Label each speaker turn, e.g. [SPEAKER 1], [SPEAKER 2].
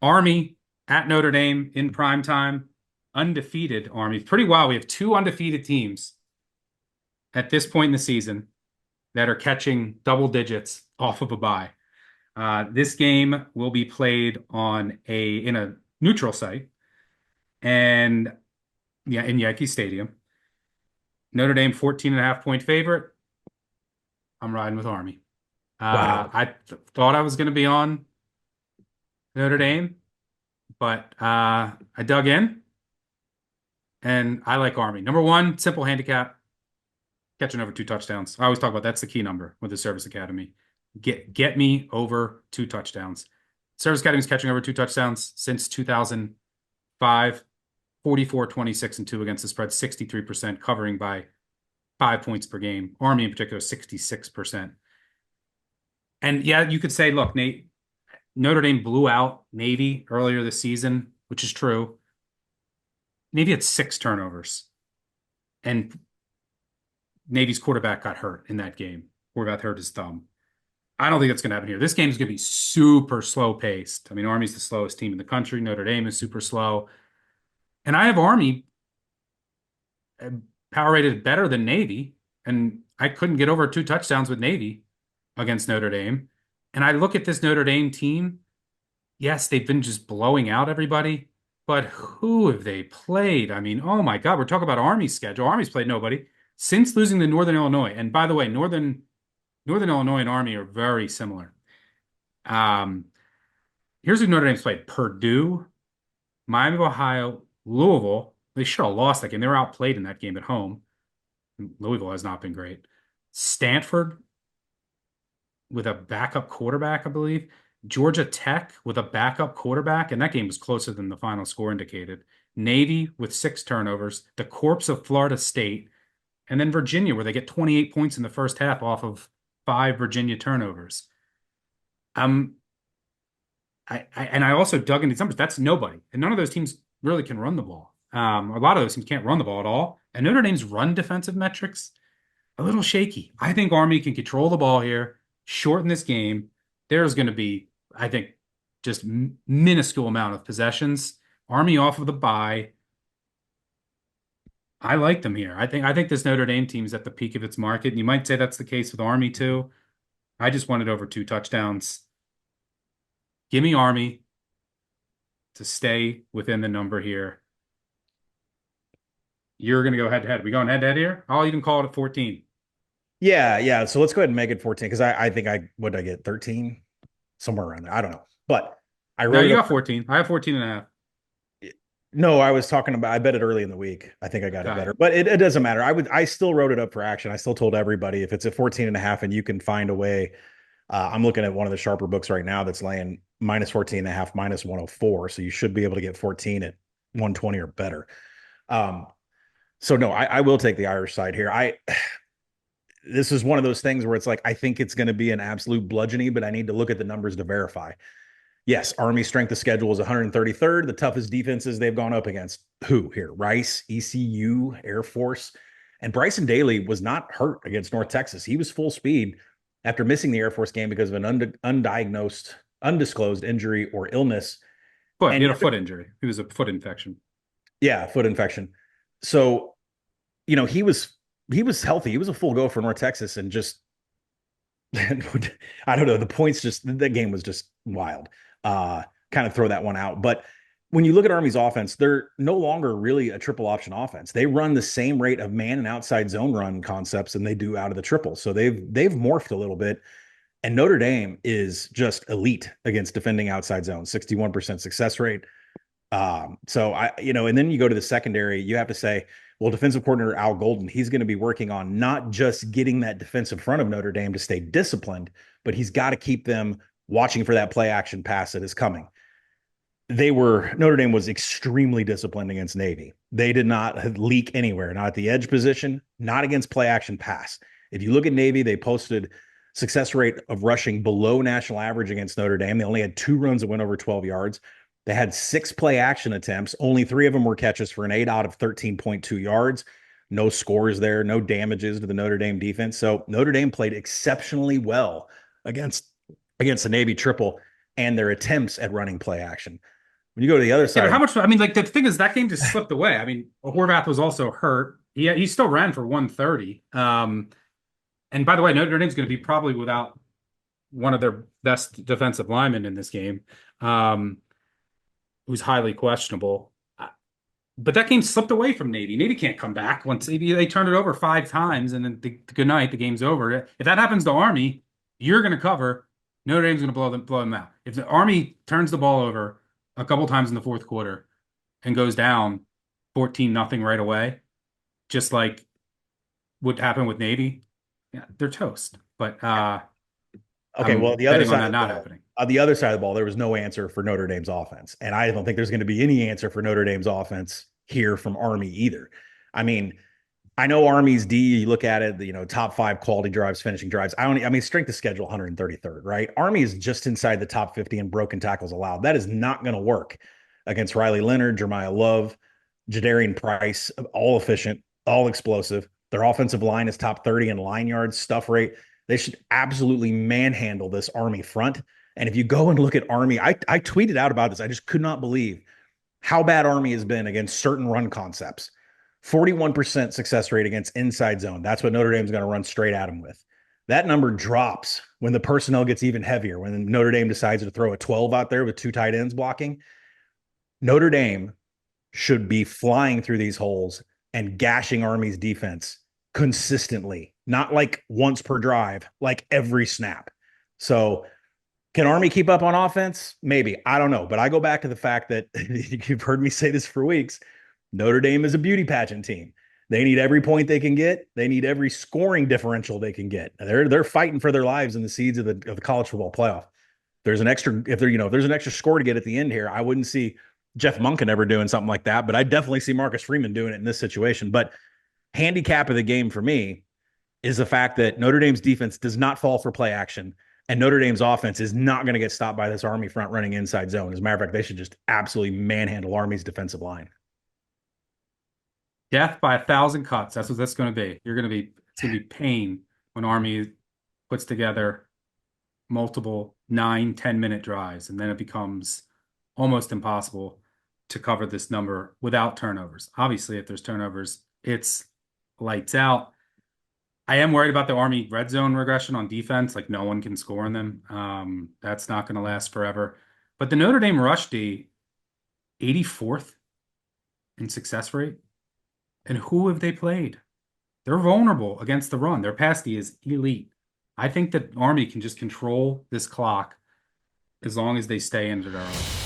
[SPEAKER 1] Army at Notre Dame in prime time, undefeated Army. Pretty wild. We have two undefeated teams at this point in the season that are catching double digits off of a bye. This game will be played in a neutral site and yeah, in Yankee Stadium. Notre Dame 14 and a half point favorite. I'm riding with Army.
[SPEAKER 2] Wow.
[SPEAKER 1] I thought I was going to be on Notre Dame, but I dug in and I like Army. Number one, simple handicap, catching over two touchdowns. I always talk about that's the key number with the Service Academy. Get me over two touchdowns. Service Academy's catching over two touchdowns since 2005, 44, 26, and 2 against the spread, 63%, covering by 5 points per game. Army in particular, 66%. And yeah, you could say, look, Notre Dame blew out Navy earlier this season, which is true. Navy had 6 turnovers, and Navy's quarterback got hurt in that game. Quarterback hurt his thumb. I don't think that's going to happen here. This game is going to be super slow paced. I mean, Army's the slowest team in the country. Notre Dame is super slow. And I have Army power rated better than Navy. And I couldn't get over two touchdowns with Navy against Notre Dame. And I look at this Notre Dame team. Yes, they've been just blowing out everybody, but who have they played? I mean, oh my God, we're talking about Army's schedule. Army's played nobody since losing to Northern Illinois. And by the way, Northern Illinois and Army are very similar. Um, Here's who Notre Dame's played: Purdue, Miami of Ohio, Louisville. They should have lost that game. They were outplayed in that game at home. Louisville has not been great. Stanford with a backup quarterback, I believe. Georgia Tech with a backup quarterback, and that game was closer than the final score indicated. Navy with 6 turnovers, the corpse of Florida State, and then Virginia, where they get 28 points in the first half off of 5 Virginia turnovers. Um, I also dug into these numbers. That's nobody, and none of those teams really can run the ball. A lot of those teams can't run the ball at all. And Notre Dame's run defensive metrics a little shaky. I think Army can control the ball here, shorten this game. There's going to be, I think, just minuscule amount of possessions. Army off of the bye. I like them here. I think this Notre Dame team is at the peak of its market. And you might say that's the case with Army too. I just wanted over two touchdowns. Give me Army to stay within the number here. You're going to go head to head. We going head to head here? I'll even call it a 14.
[SPEAKER 2] Yeah, yeah. So let's go ahead and make it 14 because I think what did I get 13? Somewhere around there. I don't know. But I
[SPEAKER 1] No,
[SPEAKER 2] wrote it
[SPEAKER 1] you
[SPEAKER 2] up.
[SPEAKER 1] got 14. I have 14 and a half.
[SPEAKER 2] No, I was talking about I bet it early in the week. I think I got it
[SPEAKER 1] Got
[SPEAKER 2] better.
[SPEAKER 1] it.
[SPEAKER 2] But it doesn't matter. I still wrote it up for action. I still told everybody if it's at 14 and a half and you can find a way. I'm looking at one of the sharper books right now that's laying minus 14 and a half, minus 104. So you should be able to get 14 at 120 or better. Um, so no, I will take the Irish side here. This is one of those things where it's like I think it's going to be an absolute bludgeoning, but I need to look at the numbers to verify. Yes, Army strength of schedule is 133rd. The toughest defenses they've gone up against. Who here? Rice, ECU, Air Force. And Bryson Daly was not hurt against North Texas. He was full speed after missing the Air Force game because of an undiagnosed, undisclosed injury or illness.
[SPEAKER 1] Foot. He
[SPEAKER 2] And
[SPEAKER 1] had a foot injury. He was a foot infection.
[SPEAKER 2] yeah, foot infection. So, he was healthy. He was a full go for North Texas and just I don't know. The points just the game was just wild. Kind of throw that one out. But when you look at Army's offense, they're no longer really a triple option offense. They run the same rate of man and outside zone run concepts than they do out of the triple. So they've morphed a little bit. And Notre Dame is just elite against defending outside zone, 61% success rate. And then you go to the secondary, you have to say, well, defensive coordinator Al Golden, he's going to be working on not just getting that defensive front of Notre Dame to stay disciplined, but he's got to keep them watching for that play action pass that is coming. Notre Dame was extremely disciplined against Navy. They did not leak anywhere, not at the edge position, not against play action pass. If you look at Navy, they posted success rate of rushing below national average against Notre Dame. They only had 2 runs that went over 12 yards. They had 6 play action attempts. Only 3 of them were catches for an 8 out of 13.2 yards. No scores there, no damages to the Notre Dame defense. So Notre Dame played exceptionally well against the Navy triple. and their attempts at running play action. When you go to the other
[SPEAKER 1] Yeah, but
[SPEAKER 2] side,
[SPEAKER 1] how much? I mean, like the thing is, that game just slipped away. I mean, Horvath was also hurt. He still ran for 130. And by the way, Notre Dame's going to be probably without one of their best defensive linemen in this game, um, who's highly questionable. But that game slipped away from Navy. Navy can't come back once they turned it over 5 times, and then good night, the game's over. If that happens to Army, you're going to cover. Notre Dame's going to blow them out. If the Army turns the ball over a couple times in the fourth quarter and goes down 14-0 right away, just like what happened with Navy, yeah, they're toast. But
[SPEAKER 2] okay, well,
[SPEAKER 1] I'm betting on that not happening.
[SPEAKER 2] on the other side of the ball, there was no answer for Notre Dame's offense. And I don't think there's going to be any answer for Notre Dame's offense here from Army either. I mean, I know Army's D, you look at it, top 5 quality drives, finishing drives. I mean, strength of schedule 133rd, right? Army is just inside the top 50 in broken tackles allowed. That is not going to work against Riley Leonard, Jeremiah Love, Jadarian Price, all efficient, all explosive. Their offensive line is top 30 in line yards, stuff rate. They should absolutely manhandle this Army front. And if you go and look at Army, I tweeted out about this. I just could not believe how bad Army has been against certain run concepts. 41% success rate against inside zone. That's what Notre Dame's going to run straight at them with. That number drops when the personnel gets even heavier, when Notre Dame decides to throw a 12 out there with 2 tight ends blocking. Notre Dame should be flying through these holes and gashing Army's defense consistently, not like once per drive, like every snap. So can Army keep up on offense? Maybe. I don't know. But I go back to the fact that you've heard me say this for weeks. Notre Dame is a beauty pageant team. They need every point they can get. They need every scoring differential they can get. They're fighting for their lives in the seeds of the college football playoff. There's an extra if there's an extra score to get at the end here. I wouldn't see Jeff Monken ever doing something like that, but I definitely see Marcus Freeman doing it in this situation. But handicap of the game for me is the fact that Notre Dame's defense does not fall for play action, and Notre Dame's offense is not going to get stopped by this Army front running inside zone. As a matter of fact, they should just absolutely manhandle Army's defensive line.
[SPEAKER 1] Death by 1,000 cuts. That's what that's going to be. It's going to be pain when Army puts together multiple 9-10 minute drives, and then it becomes almost impossible to cover this number without turnovers. Obviously, if there's turnovers, it's lights out. I am worried about the Army red zone regression on defense. Like, no one can score on them. That's not going to last forever. But the Notre Dame rush D, 84th in success rate. And who have they played? They're vulnerable against the run. Their pass D is elite. I think that Army can just control this clock as long as they stay into their own.